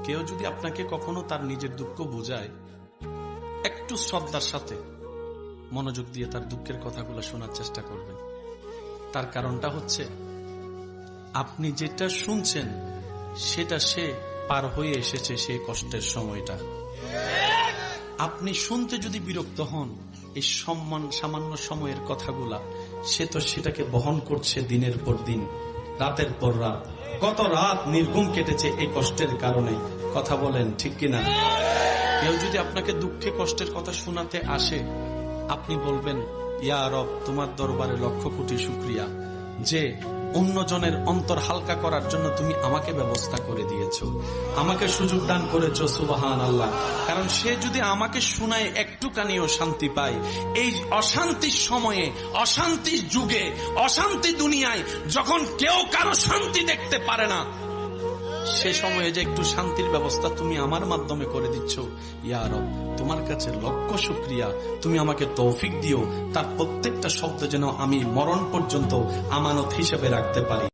কেউ যদি আপনাকে কখনো তার নিজের দুঃখ বোঝায়, একটু শ্রদ্ধার সাথে মনোযোগ দিয়ে তার দুঃখের কথাগুলো শোনার চেষ্টা করবেন। তার কারণটা হচ্ছে, আপনি যেটা শুনছেন সেটা সে পার হয়ে এসেছে, সেই কষ্টের সময়টা। আপনি শুনতে যদি বিরক্ত হন এই সামান্য সময়ের কথাগুলা, সে তো সেটাকে বহন করছে দিনের পর দিন, রাতের পর রাত। কত রাত নির্ঘুম কেটেছে এই কষ্টের কারণে। কথা বলেন ঠিক কিনা? কেউ যদি আপনাকে দুঃখে কষ্টের কথা শোনাতে আসে, আপনি বলবেন, ইয়া রব, তোমার দরবারে লক্ষ কোটি শুকরিয়া যে অন্যজনের অন্তর হালকা করার জন্য তুমি আমাকে ব্যবস্থা করে দিয়েছো, আমাকে সুযোগ দান করেছো। সুবহান আল্লাহ। কারণ সে যদি আমাকে শোনায় একটুখানিও শান্তি পায়, এই অশান্তির সময়ে, অশান্তির যুগে, অশান্তি দুনিয়ায় যখন কেউ কারো শান্তি দেখতে পারে না, সে সময়ে যে একটু শান্তির ব্যবস্থা তুমি আমার মাধ্যমে করে দিচ্ছ, ইয়া রব, তোমার কাছে লক্ষ শুকরিয়া। তুমি আমাকে তৌফিক দিও, তার প্রত্যেকটা শব্দ যেন আমি মরণ পর্যন্ত আমানত হিসেবে রাখতে পারি।